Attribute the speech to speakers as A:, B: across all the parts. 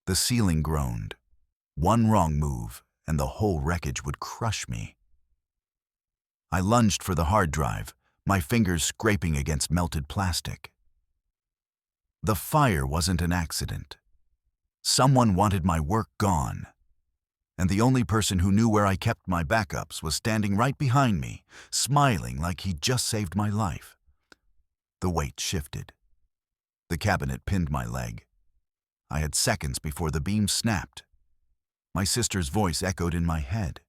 A: The ceiling groaned. One wrong move, and the whole wreckage would crush me. I lunged for the hard drive, my fingers scraping against melted plastic. The fire wasn't an accident. Someone wanted my work gone. And the only person who knew where I kept my backups was standing right behind me, smiling like he'd just saved my life. The weight shifted. The cabinet pinned my leg. I had seconds before the beam snapped. My sister's voice echoed in my head.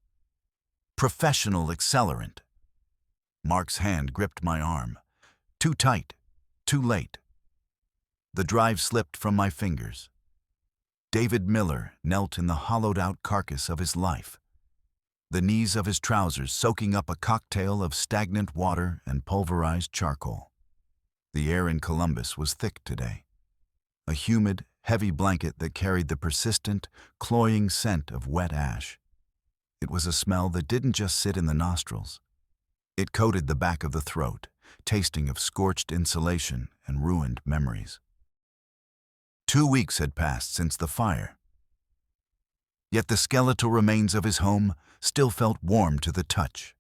A: Professional accelerant. Mark's hand gripped my arm. Too tight, too late. The drive slipped from my fingers. David Miller knelt in the hollowed-out carcass of his life, the knees of his trousers soaking up a cocktail of stagnant water and pulverized charcoal. The air in Columbus was thick today, a humid, heavy blanket that carried the persistent, cloying scent of wet ash. It was a smell that didn't just sit in the nostrils. It coated the back of the throat, tasting of scorched insulation and ruined memories. 2 weeks had passed since the fire. Yet the skeletal remains of his home still felt warm to the touch.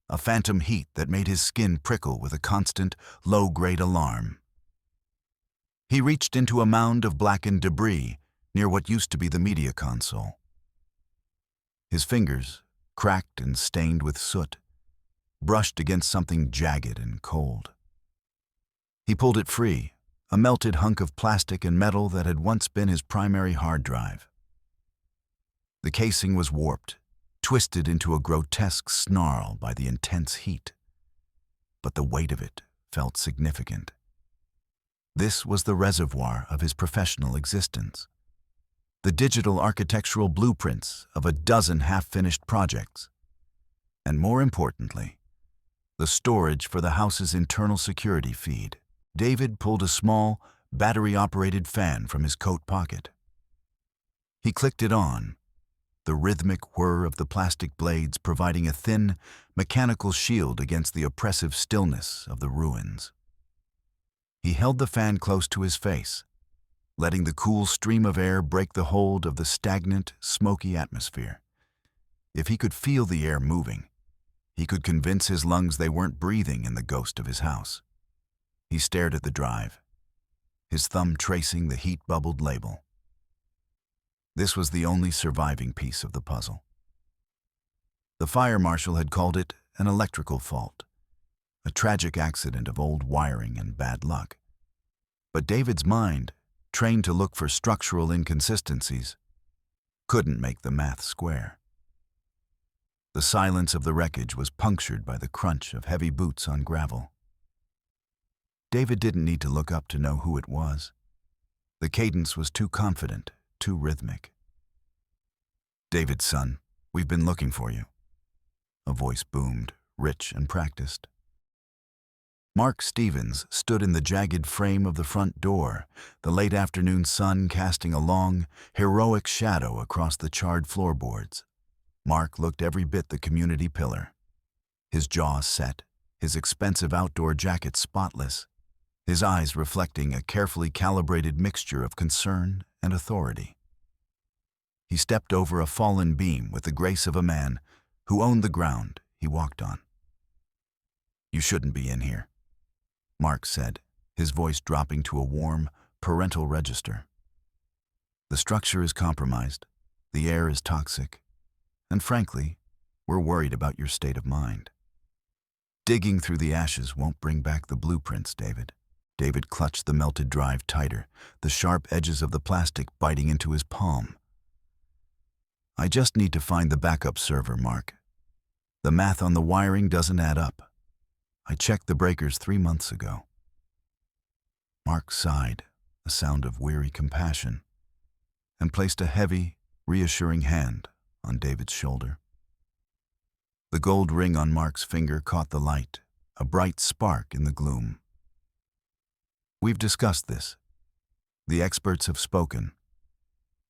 A: A phantom heat that made his skin prickle with a constant, low-grade alarm. He reached into a mound of blackened debris near what used to be the media console. His fingers, cracked and stained with soot, brushed against something jagged and cold. He pulled it free, a melted hunk of plastic and metal that had once been his primary hard drive. The casing was warped, twisted into a grotesque snarl by the intense heat. But the weight of it felt significant. This was the reservoir of his professional existence. The digital architectural blueprints of a dozen half-finished projects. And more importantly, the storage for the house's internal security feed. David pulled a small, battery-operated fan from his coat pocket. He clicked it on, the rhythmic whir of the plastic blades providing a thin, mechanical shield against the oppressive stillness of the ruins. He held the fan close to his face, letting the cool stream of air break the hold of the stagnant, smoky atmosphere. If he could feel the air moving, he could convince his lungs they weren't breathing in the ghost of his house. He stared at the drive, his thumb tracing the heat-bubbled label. This was the only surviving piece of the puzzle. The fire marshal had called it an electrical fault, a tragic accident of old wiring and bad luck. But David's mind, trained to look for structural inconsistencies, couldn't make the math square. The silence of the wreckage was punctured by the crunch of heavy boots on gravel. David didn't need to look up to know who it was. The cadence was too confident, too rhythmic. "David, son, we've been looking for you." A voice boomed, rich and practiced. Mark Stevens stood in the jagged frame of the front door, the late afternoon sun casting a long, heroic shadow across the charred floorboards. Mark looked every bit the community pillar. His jaw set, his expensive outdoor jacket spotless, his eyes reflecting a carefully calibrated mixture of concern and authority. He stepped over a fallen beam with the grace of a man who owned the ground he walked on. "You shouldn't be in here," Mark said, his voice dropping to a warm, parental register. "The structure is compromised, the air is toxic, and frankly, we're worried about your state of mind. Digging through the ashes won't bring back the blueprints, David." David clutched the melted drive tighter, the sharp edges of the plastic biting into his palm. "I just need to find the backup server, Mark. The math on the wiring doesn't add up. I checked the breakers 3 months ago." Mark sighed, a sound of weary compassion, and placed a heavy, reassuring hand on David's shoulder. The gold ring on Mark's finger caught the light, a bright spark in the gloom. "We've discussed this. The experts have spoken.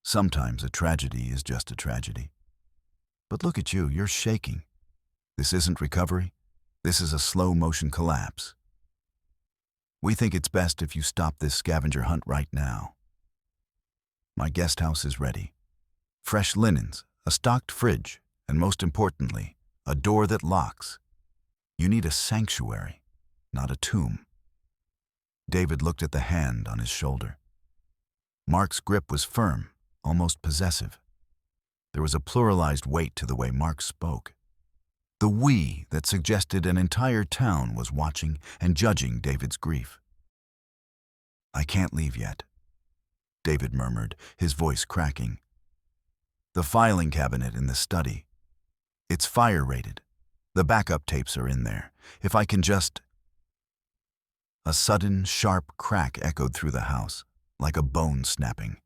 A: Sometimes a tragedy is just a tragedy. But look at you, you're shaking. This isn't recovery. This is a slow-motion collapse. We think it's best if you stop this scavenger hunt right now." My guest house is ready. Fresh linens, a stocked fridge, and most importantly, a door that locks. You need a sanctuary, not a tomb. David looked at the hand on his shoulder. Mark's grip was firm, almost possessive. There was a pluralized weight to the way Mark spoke. The we that suggested an entire town was watching and judging David's grief. "I can't leave yet," David murmured, his voice cracking. "The filing cabinet in the study. It's fire-rated. The backup tapes are in there. If I can just—" A sudden, sharp crack echoed through the house, like a bone snapping.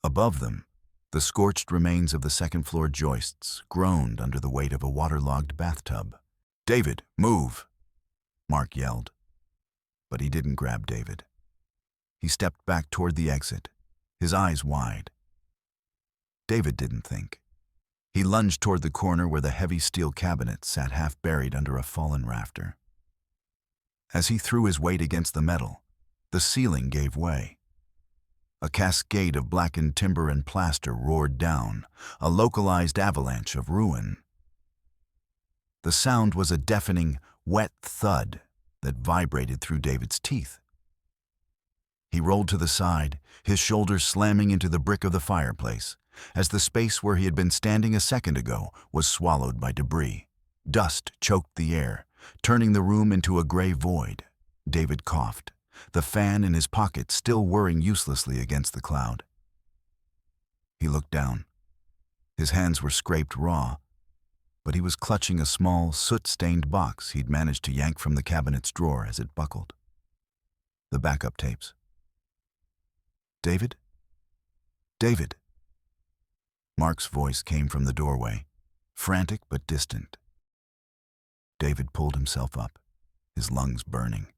A: Above them, the scorched remains of the second-floor joists groaned under the weight of a waterlogged bathtub. "David, move!" Mark yelled. But he didn't grab David. He stepped back toward the exit, his eyes wide. David didn't think. He lunged toward the corner where the heavy steel cabinet sat half buried under a fallen rafter. As he threw his weight against the metal, the ceiling gave way. A cascade of blackened timber and plaster roared down, a localized avalanche of ruin. The sound was a deafening, wet thud that vibrated through David's teeth. He rolled to the side, his shoulders slamming into the brick of the fireplace, as the space where he had been standing a second ago was swallowed by debris. Dust choked the air, turning the room into a gray void. David coughed, the fan in his pocket still whirring uselessly against the cloud. He looked down. His hands were scraped raw, but he was clutching a small, soot-stained box he'd managed to yank from the cabinet's drawer as it buckled. The backup tapes. "David? David?" Mark's voice came from the doorway, frantic but distant. David pulled himself up, his lungs burning.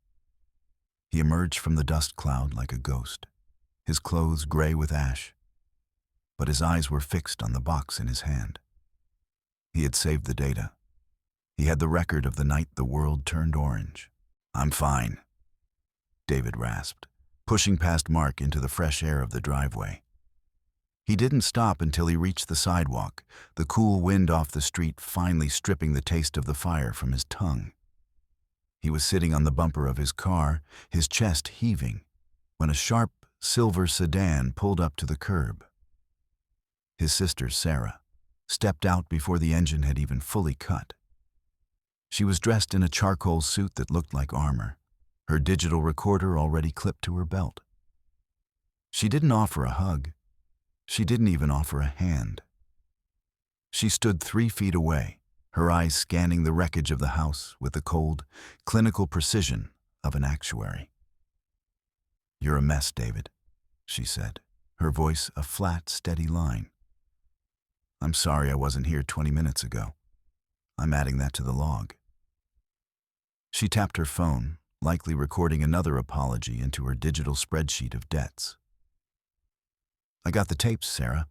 A: He emerged from the dust cloud like a ghost, his clothes gray with ash, but his eyes were fixed on the box in his hand. He had saved the data. He had the record of the night the world turned orange. "I'm fine," David rasped, pushing past Mark into the fresh air of the driveway. He didn't stop until he reached the sidewalk, the cool wind off the street finally stripping the taste of the fire from his tongue. He was sitting on the bumper of his car, his chest heaving, when a sharp, silver sedan pulled up to the curb. His sister, Sarah, stepped out before the engine had even fully cut. She was dressed in a charcoal suit that looked like armor, her digital recorder already clipped to her belt. She didn't offer a hug. She didn't even offer a hand. She stood 3 feet away, her eyes scanning the wreckage of the house with the cold, clinical precision of an actuary. "You're a mess, David," she said, her voice a flat, steady line. "I'm sorry I wasn't here 20 minutes ago. I'm adding that to the log." She tapped her phone, likely recording another apology into her digital spreadsheet of debts. "I got the tapes, Sarah,"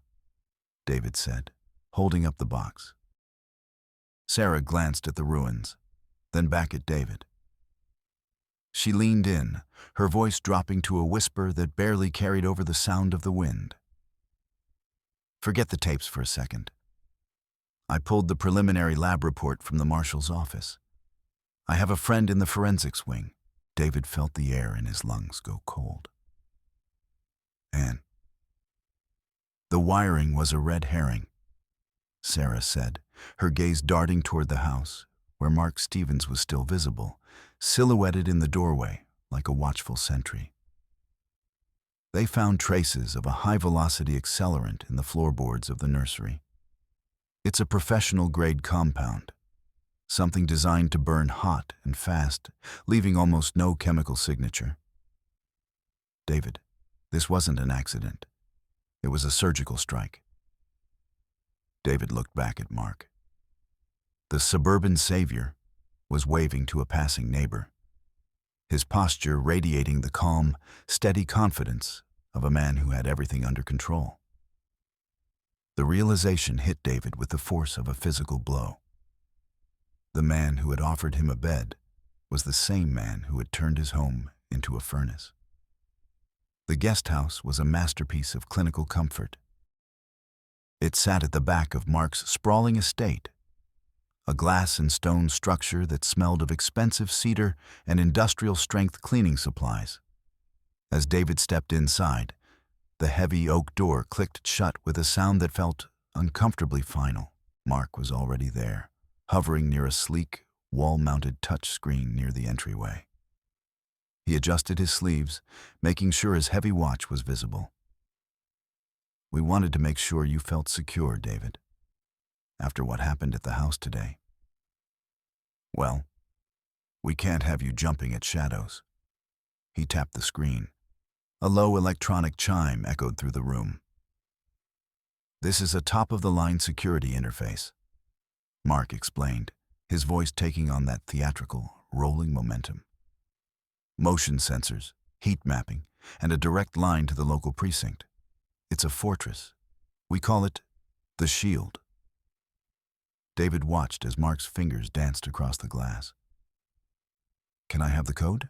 A: David said, holding up the box. Sarah glanced at the ruins, then back at David. She leaned in, her voice dropping to a whisper that barely carried over the sound of the wind. "Forget the tapes for a second. I pulled the preliminary lab report from the marshal's office. I have a friend in the forensics wing." David felt the air in his lungs go cold. "And the wiring was a red herring," Sarah said, her gaze darting toward the house, where Mark Stevens was still visible, silhouetted in the doorway like a watchful sentry. They found traces of a high-velocity accelerant in the floorboards of the nursery. It's a professional-grade compound, something designed to burn hot and fast, leaving almost no chemical signature. "David, this wasn't an accident. It was a surgical strike." David looked back at Mark. The suburban savior was waving to a passing neighbor, his posture radiating the calm, steady confidence of a man who had everything under control. The realization hit David with the force of a physical blow. The man who had offered him a bed was the same man who had turned his home into a furnace. The guest house was a masterpiece of clinical comfort. It sat at the back of Mark's sprawling estate, a glass and stone structure that smelled of expensive cedar and industrial-strength cleaning supplies. As David stepped inside, the heavy oak door clicked shut with a sound that felt uncomfortably final. Mark was already there, hovering near a sleek, wall-mounted touchscreen near the entryway. He adjusted his sleeves, making sure his heavy watch was visible. "We wanted to make sure you felt secure, David, after what happened at the house today. Well, we can't have you jumping at shadows." He tapped the screen. A low electronic chime echoed through the room. "This is a top-of-the-line security interface," Mark explained, his voice taking on that theatrical, rolling momentum. "Motion sensors, heat mapping, and a direct line to the local precinct. It's a fortress. We call it the Shield." David watched as Mark's fingers danced across the glass. "Can I have the code?"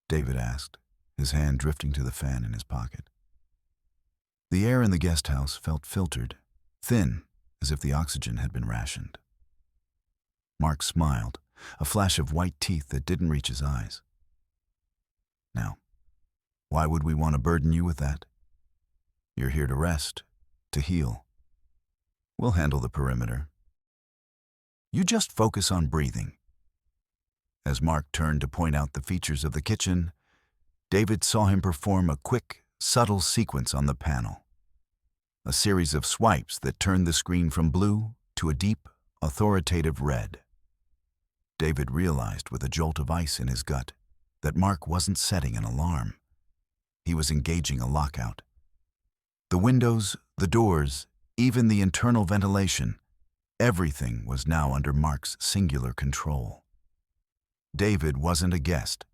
A: David asked, his hand drifting to the fan in his pocket. The air in the guest house felt filtered, thin, as if the oxygen had been rationed. Mark smiled, a flash of white teeth that didn't reach his eyes. "Now, why would we want to burden you with that? You're here to rest, to heal. We'll handle the perimeter. You just focus on breathing." As Mark turned to point out the features of the kitchen, David saw him perform a quick, subtle sequence on the panel. A series of swipes that turned the screen from blue to a deep, authoritative red. David realized with a jolt of ice in his gut that Mark wasn't setting an alarm. He was engaging a lockout. The windows, the doors, even the internal ventilation, everything was now under Mark's singular control. David wasn't a guest.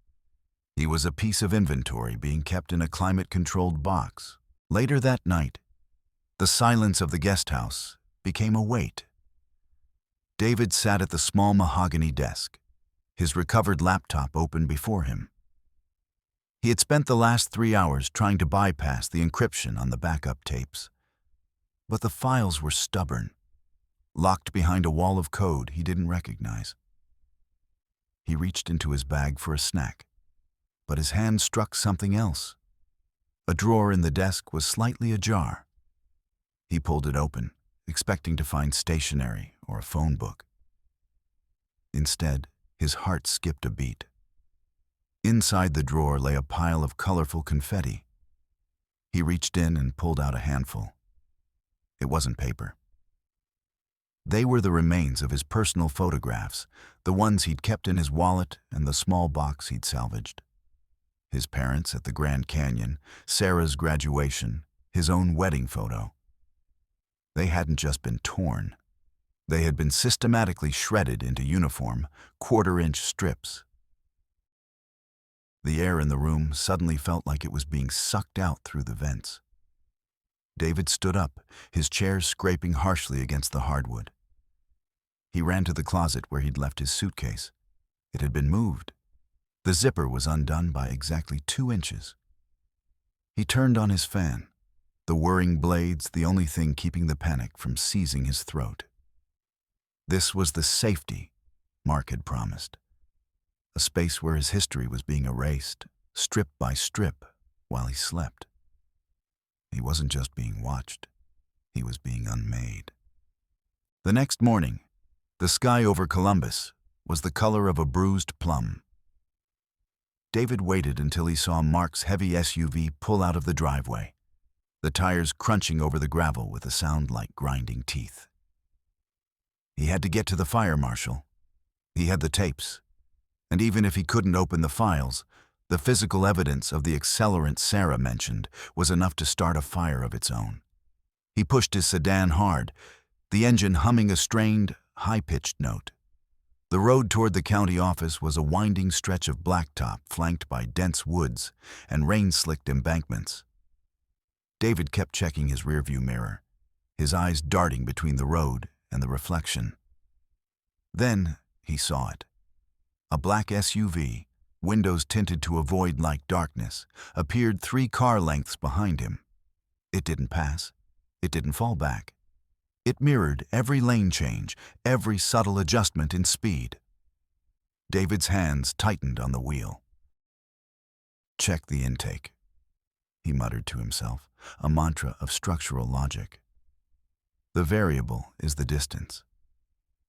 A: He was a piece of inventory being kept in a climate-controlled box. Later that night, the silence of the guest house became a weight. David sat at the small mahogany desk, his recovered laptop open before him. He had spent the last 3 hours trying to bypass the encryption on the backup tapes. But the files were stubborn, locked behind a wall of code he didn't recognize. He reached into his bag for a snack, but his hand struck something else. A drawer in the desk was slightly ajar. He pulled it open, expecting to find stationery or a phone book. Instead, his heart skipped a beat. Inside the drawer lay a pile of colorful confetti. He reached in and pulled out a handful. It wasn't paper. They were the remains of his personal photographs, the ones he'd kept in his wallet and the small box he'd salvaged. His parents at the Grand Canyon, Sarah's graduation, his own wedding photo. They hadn't just been torn. They had been systematically shredded into uniform, quarter-inch strips. The air in the room suddenly felt like it was being sucked out through the vents. David stood up, his chair scraping harshly against the hardwood. He ran to the closet where he'd left his suitcase. It had been moved. The zipper was undone by exactly 2 inches. He turned on his fan, the whirring blades the only thing keeping the panic from seizing his throat. This was the safety Mark had promised. A space where his history was being erased, strip by strip, while he slept. He wasn't just being watched, he was being unmade. The next morning, the sky over Columbus was the color of a bruised plum. David waited until he saw Mark's heavy SUV pull out of the driveway, the tires crunching over the gravel with a sound like grinding teeth. He had to get to the fire marshal. He had the tapes. And even if he couldn't open the files, the physical evidence of the accelerant Sarah mentioned was enough to start a fire of its own. He pushed his sedan hard, the engine humming a strained, high-pitched note. The road toward the county office was a winding stretch of blacktop flanked by dense woods and rain-slicked embankments. David kept checking his rearview mirror, his eyes darting between the road and the reflection. Then he saw it. A black SUV, windows tinted to avoid like darkness, appeared 3 car lengths behind him. It didn't pass. It didn't fall back. It mirrored every lane change, every subtle adjustment in speed. David's hands tightened on the wheel. "Check the intake," he muttered to himself, a mantra of structural logic. The variable is the distance.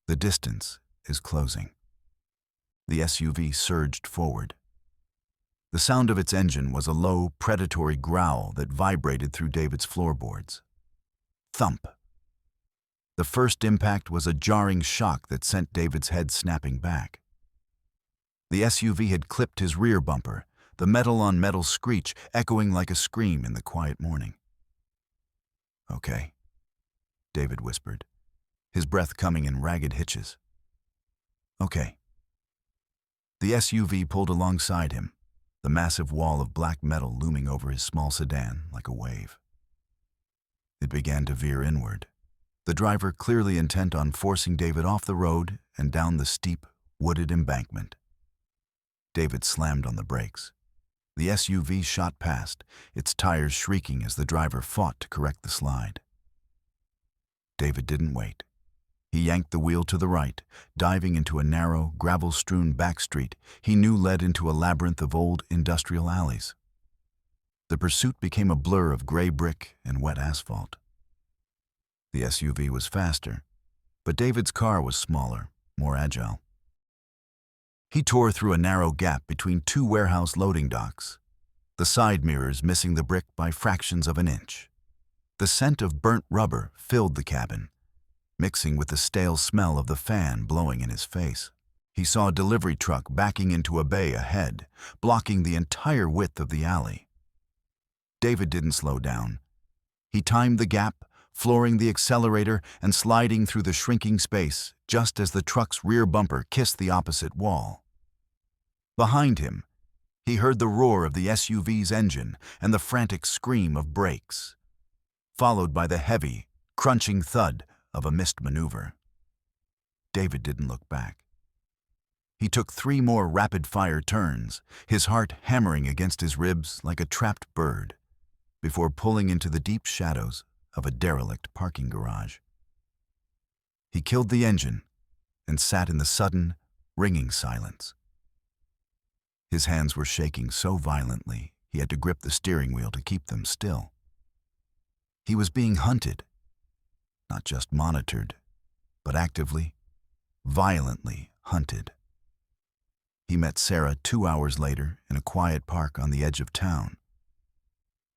A: The distance is closing. The SUV surged forward. The sound of its engine was a low, predatory growl that vibrated through David's floorboards. Thump. The first impact was a jarring shock that sent David's head snapping back. The SUV had clipped his rear bumper, the metal-on-metal screech echoing like a scream in the quiet morning. "Okay," David whispered, his breath coming in ragged hitches. "Okay." The SUV pulled alongside him, the massive wall of black metal looming over his small sedan like a wave. It began to veer inward, the driver clearly intent on forcing David off the road and down the steep, wooded embankment. David slammed on the brakes. The SUV shot past, its tires shrieking as the driver fought to correct the slide. David didn't wait. He yanked the wheel to the right, diving into a narrow, gravel-strewn back street he knew led into a labyrinth of old industrial alleys. The pursuit became a blur of gray brick and wet asphalt. The SUV was faster, but David's car was smaller, more agile. He tore through a narrow gap between 2 warehouse loading docks, the side mirrors missing the brick by fractions of an inch. The scent of burnt rubber filled the cabin, mixing with the stale smell of the fan blowing in his face. He saw a delivery truck backing into a bay ahead, blocking the entire width of the alley. David didn't slow down. He timed the gap, flooring the accelerator and sliding through the shrinking space just as the truck's rear bumper kissed the opposite wall. Behind him, he heard the roar of the SUV's engine and the frantic scream of brakes, followed by the heavy, crunching thud of a missed maneuver. David didn't look back. He took 3 more rapid-fire turns, his heart hammering against his ribs like a trapped bird, before pulling into the deep shadows of a derelict parking garage. He killed the engine and sat in the sudden, ringing silence. His hands were shaking so violently he had to grip the steering wheel to keep them still. He was being hunted, not just monitored, but actively, violently hunted. He met Sarah 2 hours later in a quiet park on the edge of town.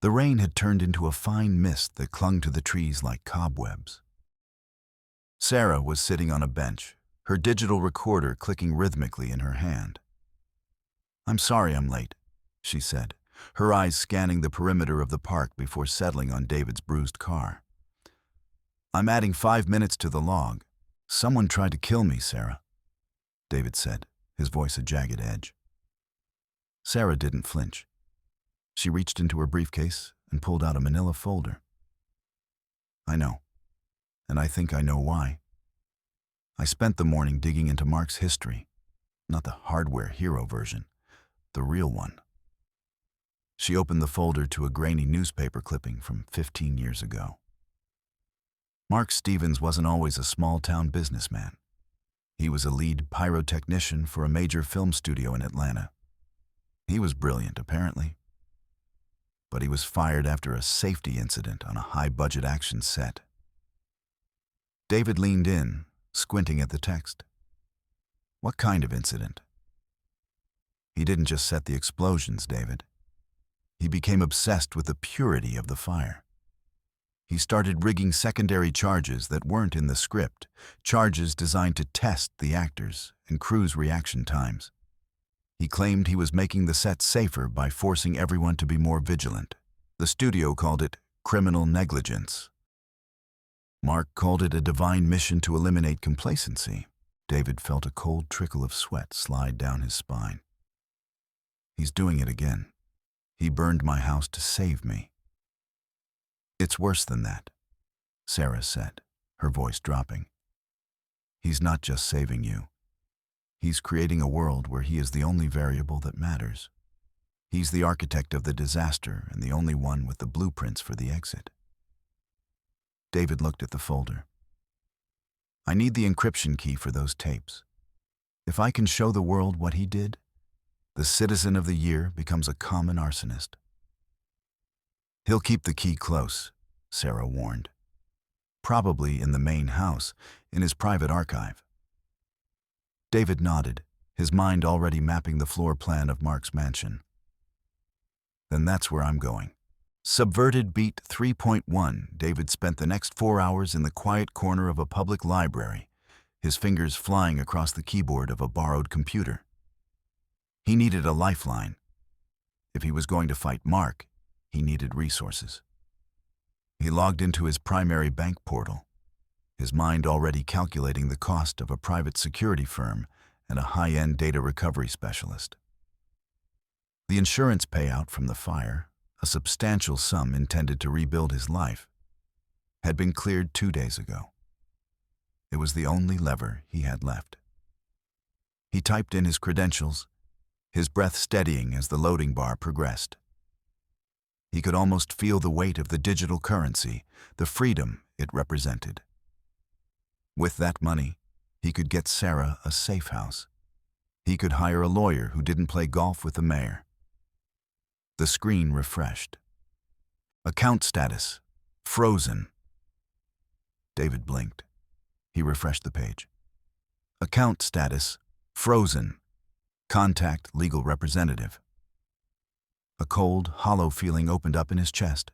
A: The rain had turned into a fine mist that clung to the trees like cobwebs. Sarah was sitting on a bench, her digital recorder clicking rhythmically in her hand. "I'm sorry I'm late," she said, her eyes scanning the perimeter of the park before settling on David's bruised car. "I'm adding 5 minutes to the log. Someone tried to kill me, Sarah," David said, his voice a jagged edge. Sarah didn't flinch. She reached into her briefcase and pulled out a manila folder. "I know, and I think I know why. I spent the morning digging into Mark's history, not the hardware hero version, the real one." She opened the folder to a grainy newspaper clipping from 15 years ago. Mark Stevens wasn't always a small-town businessman. He was a lead pyrotechnician for a major film studio in Atlanta. He was brilliant, apparently. But he was fired after a safety incident on a high-budget action set. David leaned in, squinting at the text. What kind of incident? He didn't just set the explosions, David. He became obsessed with the purity of the fire. He started rigging secondary charges that weren't in the script, charges designed to test the actors and crew's reaction times. He claimed he was making the set safer by forcing everyone to be more vigilant. The studio called it criminal negligence. Mark called it a divine mission to eliminate complacency. David felt a cold trickle of sweat slide down his spine. He's doing it again. He burned my house to save me. It's worse than that, Sarah said, her voice dropping. He's not just saving you. He's creating a world where he is the only variable that matters. He's the architect of the disaster and the only one with the blueprints for the exit. David looked at the folder. I need the encryption key for those tapes. If I can show the world what he did, the citizen of the year becomes a common arsonist. He'll keep the key close, Sarah warned. Probably in the main house, in his private archive. David nodded, his mind already mapping the floor plan of Mark's mansion. Then that's where I'm going. Subverted Beat 3.1, David spent the next 4 hours in the quiet corner of a public library, his fingers flying across the keyboard of a borrowed computer. He needed a lifeline. If he was going to fight Mark, he needed resources. He logged into his primary bank portal, his mind already calculating the cost of a private security firm and a high-end data recovery specialist. The insurance payout from the fire, a substantial sum intended to rebuild his life, had been cleared 2 days ago. It was the only lever he had left. He typed in his credentials, his breath steadying as the loading bar progressed. He could almost feel the weight of the digital currency, the freedom it represented. With that money, he could get Sarah a safe house. He could hire a lawyer who didn't play golf with the mayor. The screen refreshed. Account status, frozen. David blinked. He refreshed the page. Account status, frozen. Contact legal representative. A cold, hollow feeling opened up in his chest.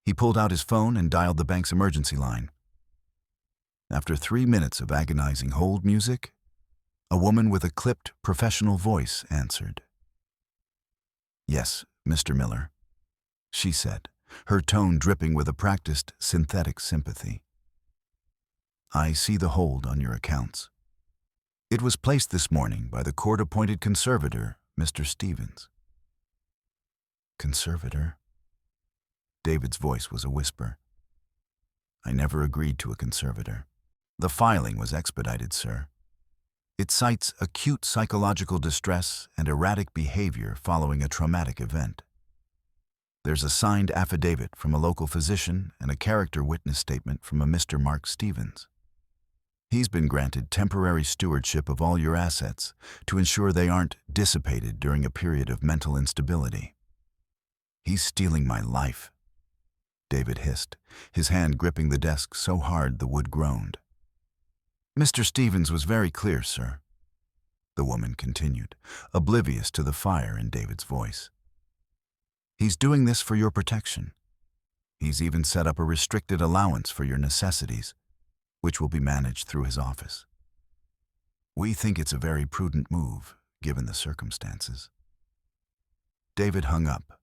A: He pulled out his phone and dialed the bank's emergency line. After 3 minutes of agonizing hold music, a woman with a clipped, professional voice answered. Yes, Mr. Miller, she said, her tone dripping with a practiced, synthetic sympathy. I see the hold on your accounts. It was placed this morning by the court-appointed conservator, Mr. Stevens. Conservator? David's voice was a whisper. I never agreed to a conservator. The filing was expedited, sir. It cites acute psychological distress and erratic behavior following a traumatic event. There's a signed affidavit from a local physician and a character witness statement from a Mr. Mark Stevens. He's been granted temporary stewardship of all your assets to ensure they aren't dissipated during a period of mental instability. He's stealing my life, David hissed, his hand gripping the desk so hard the wood groaned. Mr. Stevens was very clear, sir, the woman continued, oblivious to the fire in David's voice. He's doing this for your protection. He's even set up a restricted allowance for your necessities, which will be managed through his office. We think it's a very prudent move, given the circumstances. David hung up.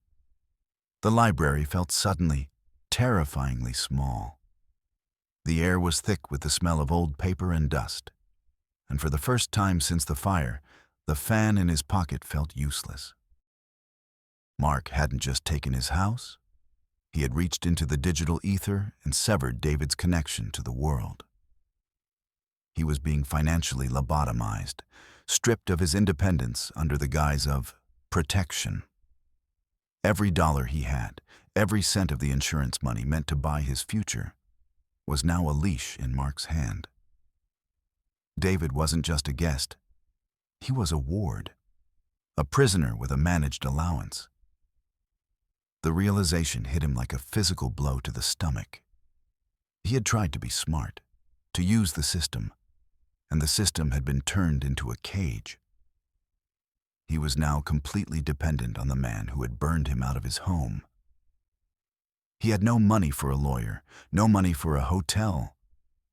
A: The library felt suddenly, terrifyingly small. The air was thick with the smell of old paper and dust, and for the first time since the fire, the fan in his pocket felt useless. Mark hadn't just taken his house. He had reached into the digital ether and severed David's connection to the world. He was being financially lobotomized, stripped of his independence under the guise of protection. Every dollar he had, every cent of the insurance money meant to buy his future, was now a leash in Mark's hand. David wasn't just a guest. He was a ward, a prisoner with a managed allowance. The realization hit him like a physical blow to the stomach. He had tried to be smart, to use the system, and the system had been turned into a cage. He was now completely dependent on the man who had burned him out of his home. He had no money for a lawyer, no money for a hotel,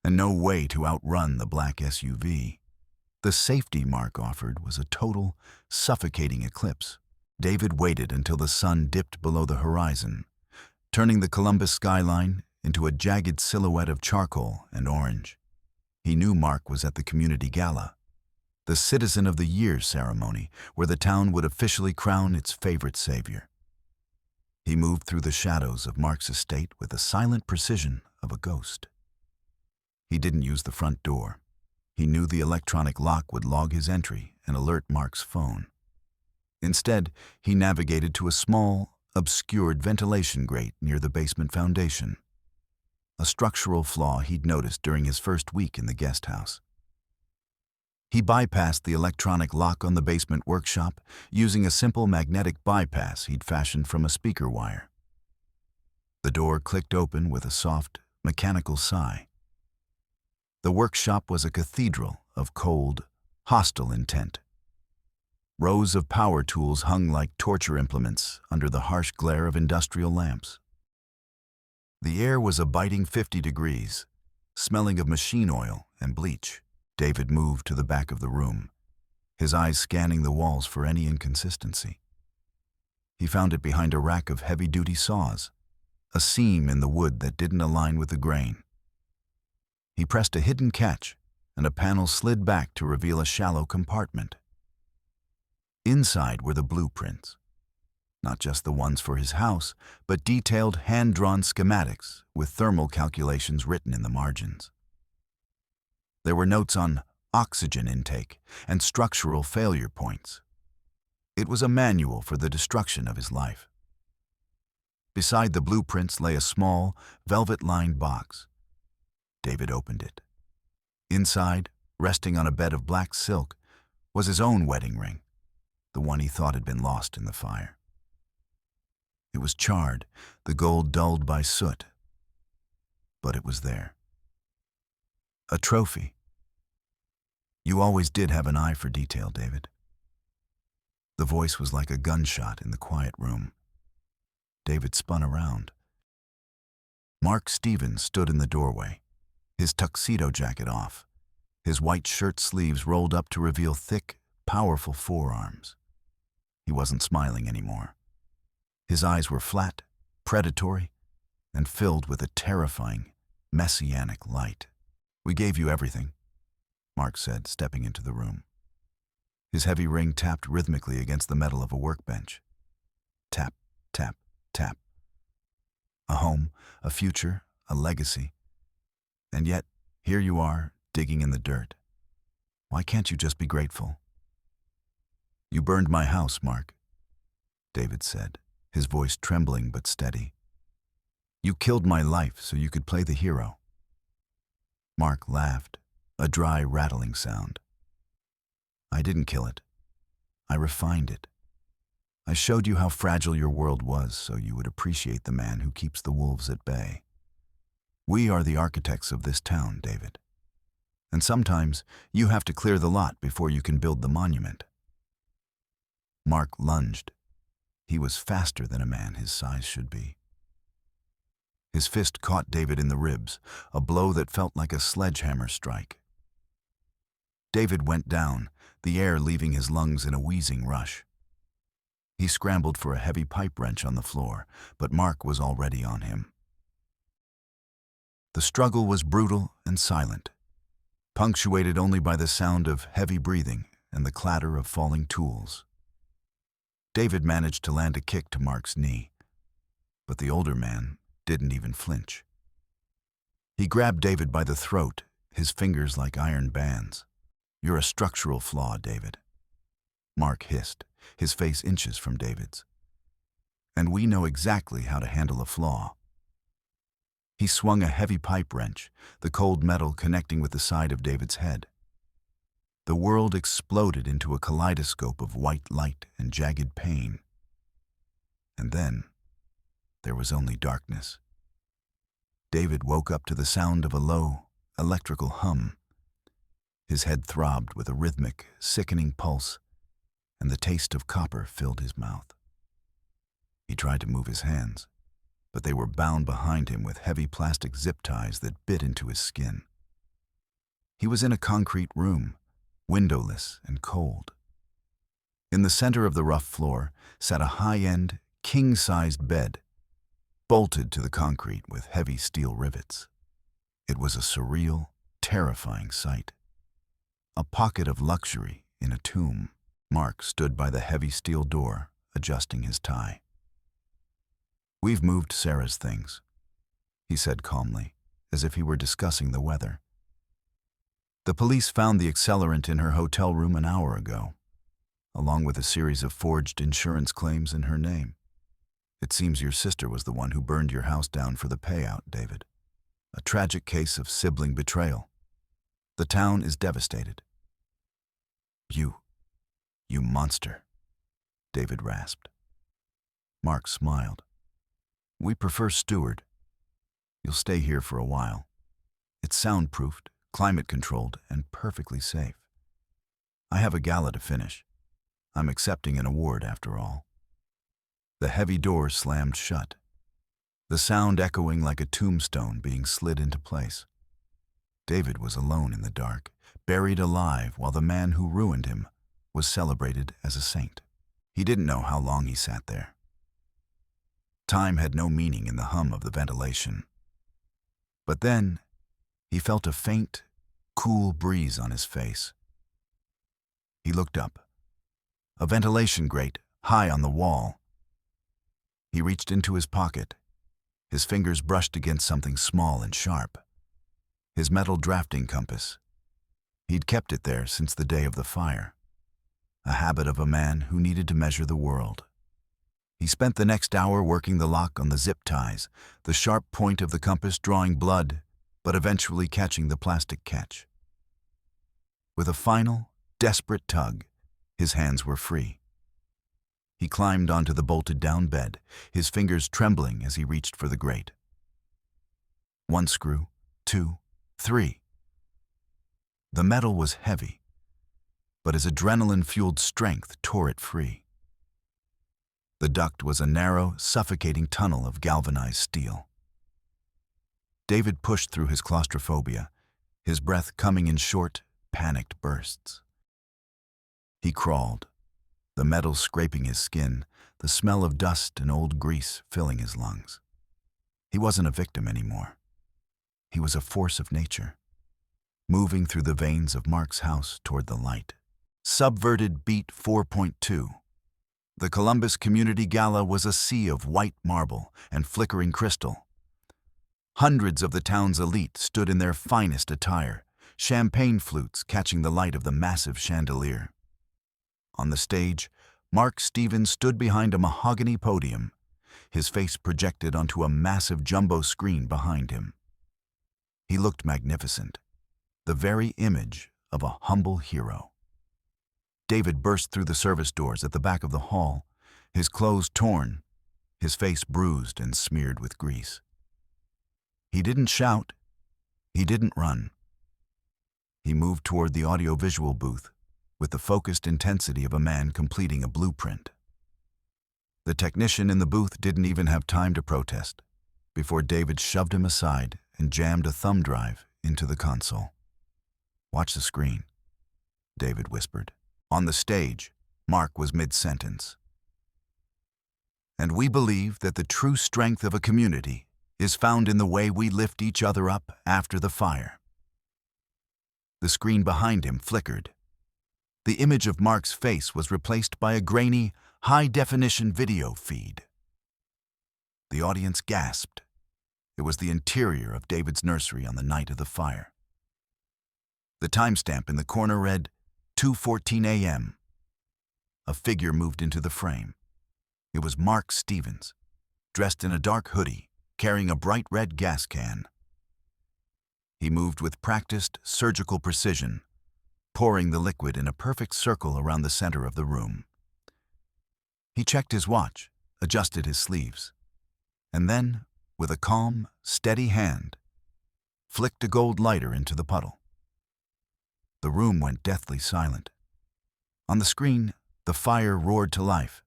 A: and no way to outrun the black SUV. The safety Mark offered was a total, suffocating eclipse. David waited until the sun dipped below the horizon, turning the Columbus skyline into a jagged silhouette of charcoal and orange. He knew Mark was at the community gala, the Citizen of the Year ceremony, where the town would officially crown its favorite savior. He moved through the shadows of Mark's estate with the silent precision of a ghost. He didn't use the front door. He knew the electronic lock would log his entry and alert Mark's phone. Instead, he navigated to a small, obscured ventilation grate near the basement foundation, a structural flaw he'd noticed during his first week in the guest house. He bypassed the electronic lock on the basement workshop using a simple magnetic bypass he'd fashioned from a speaker wire. The door clicked open with a soft, mechanical sigh. The workshop was a cathedral of cold, hostile intent. Rows of power tools hung like torture implements under the harsh glare of industrial lamps. The air was a biting 50 degrees, smelling of machine oil and bleach. David moved to the back of the room, his eyes scanning the walls for any inconsistency. He found it behind a rack of heavy-duty saws, a seam in the wood that didn't align with the grain. He pressed a hidden catch, and a panel slid back to reveal a shallow compartment. Inside were the blueprints, not just the ones for his house, but detailed hand-drawn schematics with thermal calculations written in the margins. There were notes on oxygen intake and structural failure points. It was a manual for the destruction of his life. Beside the blueprints lay a small, velvet-lined box. David opened it. Inside, resting on a bed of black silk, was his own wedding ring, the one he thought had been lost in the fire. It was charred, the gold dulled by soot, but it was there. A trophy. You always did have an eye for detail, David. The voice was like a gunshot in the quiet room. David spun around. Mark Stevens stood in the doorway, his tuxedo jacket off, his white shirt sleeves rolled up to reveal thick, powerful forearms. He wasn't smiling anymore. His eyes were flat, predatory, and filled with a terrifying, messianic light. "We gave you everything," Mark said, stepping into the room. His heavy ring tapped rhythmically against the metal of a workbench. Tap, tap, tap. A home, a future, a legacy. And yet, here you are, digging in the dirt. Why can't you just be grateful? "You burned my house, Mark," David said, his voice trembling but steady. "You killed my life so you could play the hero." Mark laughed, a dry, rattling sound. "I didn't kill it. I refined it. I showed you how fragile your world was so you would appreciate the man who keeps the wolves at bay. We are the architects of this town, David. And sometimes you have to clear the lot before you can build the monument." Mark lunged. He was faster than a man his size should be. His fist caught David in the ribs, a blow that felt like a sledgehammer strike. David went down, the air leaving his lungs in a wheezing rush. He scrambled for a heavy pipe wrench on the floor, but Mark was already on him. The struggle was brutal and silent, punctuated only by the sound of heavy breathing and the clatter of falling tools. David managed to land a kick to Mark's knee, but the older man didn't even flinch. He grabbed David by the throat, his fingers like iron bands. "You're a structural flaw, David," Mark hissed, his face inches from David's. "And we know exactly how to handle a flaw." He swung a heavy pipe wrench, the cold metal connecting with the side of David's head. The world exploded into a kaleidoscope of white light and jagged pain. And then, there was only darkness. David woke up to the sound of a low, electrical hum. His head throbbed with a rhythmic, sickening pulse, and the taste of copper filled his mouth. He tried to move his hands, but they were bound behind him with heavy plastic zip ties that bit into his skin. He was in a concrete room, windowless and cold. In the center of the rough floor sat a high-end, king-sized bed, bolted to the concrete with heavy steel rivets. It was a surreal, terrifying sight. A pocket of luxury in a tomb. Mark stood by the heavy steel door, adjusting his tie. "We've moved Sarah's things," he said calmly, as if he were discussing the weather. The police found the accelerant in her hotel room an hour ago, along with a series of forged insurance claims in her name. It seems your sister was the one who burned your house down for the payout, David. A tragic case of sibling betrayal. The town is devastated. You monster, David rasped. Mark smiled. We prefer Stewart. You'll stay here for a while. It's soundproofed, climate-controlled, and perfectly safe. I have a gala to finish. I'm accepting an award, after all. The heavy door slammed shut, the sound echoing like a tombstone being slid into place. David was alone in the dark, buried alive while the man who ruined him was celebrated as a saint. He didn't know how long he sat there. Time had no meaning in the hum of the ventilation. But then, he felt a faint, cool breeze on his face. He looked up. A ventilation grate, high on the wall. He reached into his pocket. His fingers brushed against something small and sharp. His metal drafting compass. He'd kept it there since the day of the fire. A habit of a man who needed to measure the world. He spent the next hour working the lock on the zip ties, the sharp point of the compass drawing blood, but eventually catching the plastic catch. With a final, desperate tug, his hands were free. He climbed onto the bolted-down bed, his fingers trembling as he reached for the grate. 1 screw, 2, 3. The metal was heavy, but his adrenaline-fueled strength tore it free. The duct was a narrow, suffocating tunnel of galvanized steel. David pushed through his claustrophobia, his breath coming in short, panicked bursts. He crawled, the metal scraping his skin, the smell of dust and old grease filling his lungs. He wasn't a victim anymore. He was a force of nature, moving through the veins of Mark's house toward the light. Subverted beat 4.2. The Columbus Community Gala was a sea of white marble and flickering crystal. Hundreds of the town's elite stood in their finest attire, champagne flutes catching the light of the massive chandelier. On the stage, Mark Stevens stood behind a mahogany podium, his face projected onto a massive jumbo screen behind him. He looked magnificent, the very image of a humble hero. David burst through the service doors at the back of the hall, his clothes torn, his face bruised and smeared with grease. He didn't shout. He didn't run. He moved toward the audiovisual booth with the focused intensity of a man completing a blueprint. The technician in the booth didn't even have time to protest before David shoved him aside and jammed a thumb drive into the console. "Watch the screen," David whispered. On the stage, Mark was mid-sentence. "And we believe that the true strength of a community is found in the way we lift each other up after the fire." The screen behind him flickered. The image of Mark's face was replaced by a grainy, high-definition video feed. The audience gasped. It was the interior of David's nursery on the night of the fire. The timestamp in the corner read, 2:14 a.m. A figure moved into the frame. It was Mark Stevens, dressed in a dark hoodie, carrying a bright red gas can. He moved with practiced, surgical precision, pouring the liquid in a perfect circle around the center of the room. He checked his watch, adjusted his sleeves, and then, with a calm, steady hand, flicked a gold lighter into the puddle. The room went deathly silent. On the screen, the fire roared to life,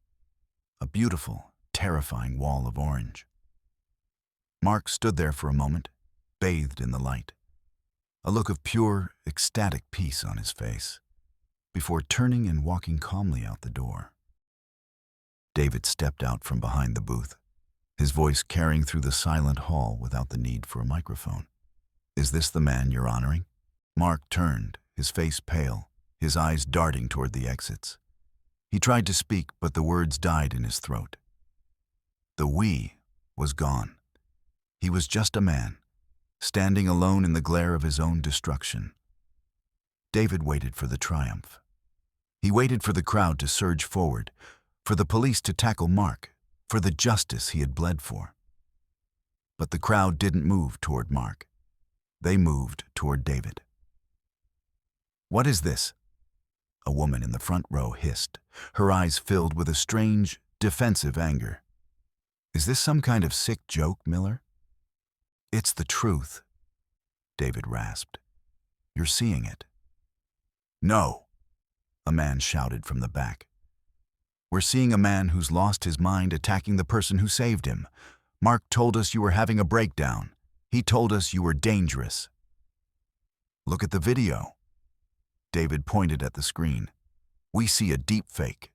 A: a beautiful, terrifying wall of orange. Mark stood there for a moment, bathed in the light, a look of pure, ecstatic peace on his face, before turning and walking calmly out the door. David stepped out from behind the booth, his voice carrying through the silent hall without the need for a microphone. "Is this the man you're honoring?" Mark turned, his face pale, his eyes darting toward the exits. He tried to speak, but the words died in his throat. The we was gone. He was just a man, standing alone in the glare of his own destruction. David waited for the triumph. He waited for the crowd to surge forward, for the police to tackle Mark, for the justice he had bled for. But the crowd didn't move toward Mark. They moved toward David. "What is this?" a woman in the front row hissed, her eyes filled with a strange, defensive anger. "Is this some kind of sick joke, Miller?" "It's the truth," David rasped. "You're seeing it." "No," a man shouted from the back. "We're seeing a man who's lost his mind attacking the person who saved him. Mark told us you were having a breakdown. He told us you were dangerous." "Look at the video." David pointed at the screen. "We see a deep fake."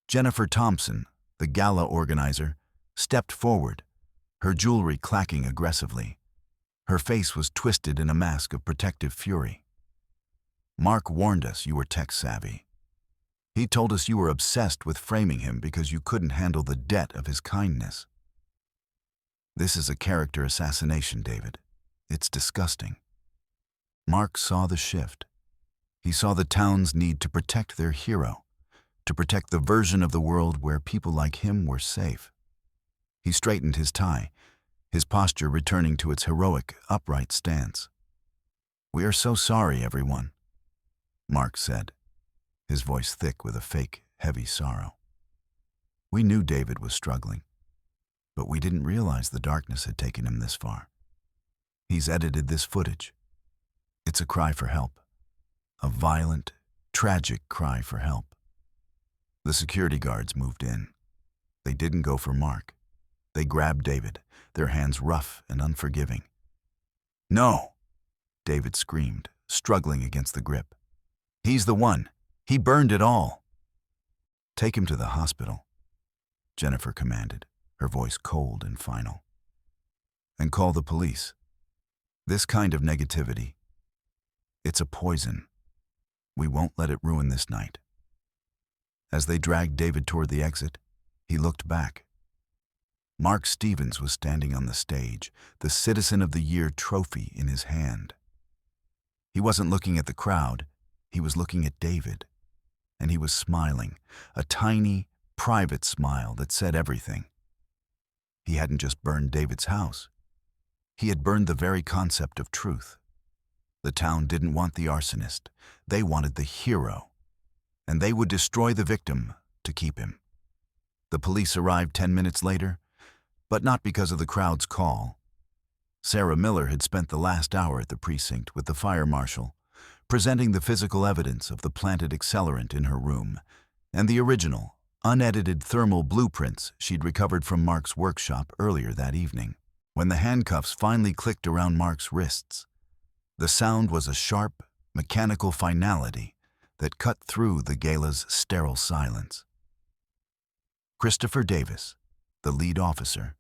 A: Jennifer Thompson, the gala organizer, stepped forward, her jewelry clacking aggressively. Her face was twisted in a mask of protective fury. "Mark warned us you were tech-savvy. He told us you were obsessed with framing him because you couldn't handle the debt of his kindness." "This is a character assassination, David. It's disgusting." Mark saw the shift. He saw the town's need to protect their hero, to protect the version of the world where people like him were safe. He straightened his tie, his posture returning to its heroic, upright stance. "We are so sorry, everyone," Mark said, his voice thick with a fake, heavy sorrow. "We knew David was struggling, but we didn't realize the darkness had taken him this far. He's edited this footage. It's a cry for help. A violent, tragic cry for help." The security guards moved in. They didn't go for Mark. They grabbed David, their hands rough and unforgiving. "No!" David screamed, struggling against the grip. "He's the one. He burned it all." "Take him to the hospital," Jennifer commanded, her voice cold and final. "And call the police. This kind of negativity, it's a poison. We won't let it ruin this night." As they dragged David toward the exit, he looked back. Mark Stevens was standing on the stage, the Citizen of the Year trophy in his hand. He wasn't looking at the crowd, he was looking at David. And he was smiling, a tiny, private smile that said everything. He hadn't just burned David's house. He had burned the very concept of truth. The town didn't want the arsonist. They wanted the hero. And they would destroy the victim to keep him. The police arrived 10 minutes later, but not because of the crowd's call. Sarah Miller had spent the last hour at the precinct with the fire marshal, presenting the physical evidence of the planted accelerant in her room, and the original, unedited thermal blueprints she'd recovered from Mark's workshop earlier that evening. When the handcuffs finally clicked around Mark's wrists, the sound was a sharp, mechanical finality that cut through the gala's sterile silence. Christopher Davis, the lead officer,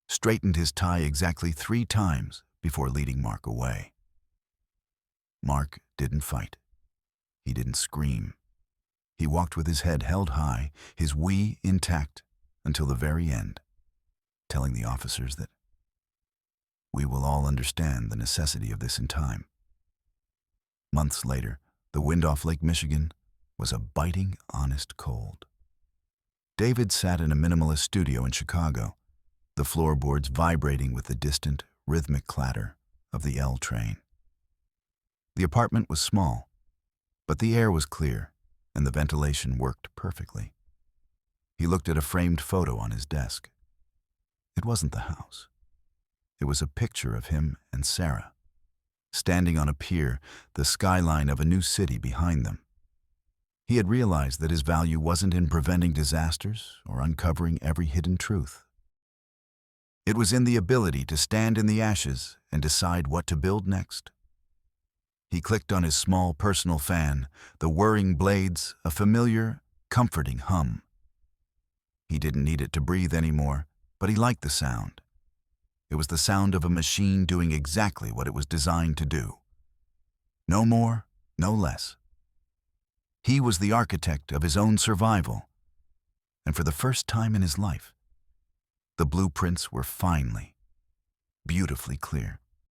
A: straightened his tie exactly 3 times before leading Mark away. Mark didn't fight. He didn't scream. He walked with his head held high, his we intact until the very end, telling the officers that we will all understand the necessity of this in time. Months later, the wind off Lake Michigan was a biting, honest cold. David sat in a minimalist studio in Chicago, the floorboards vibrating with the distant, rhythmic clatter of the L train. The apartment was small, but the air was clear and the ventilation worked perfectly. He looked at a framed photo on his desk. It wasn't the house. It was a picture of him and Sarah, standing on a pier, the skyline of a new city behind them. He had realized that his value wasn't in preventing disasters or uncovering every hidden truth. It was in the ability to stand in the ashes and decide what to build next. He clicked on his small personal fan, the whirring blades, a familiar, comforting hum. He didn't need it to breathe anymore, but he liked the sound. It was the sound of a machine doing exactly what it was designed to do. No more, no less. He was the architect of his own survival, and for the first time in his life, the blueprints were finally, beautifully clear.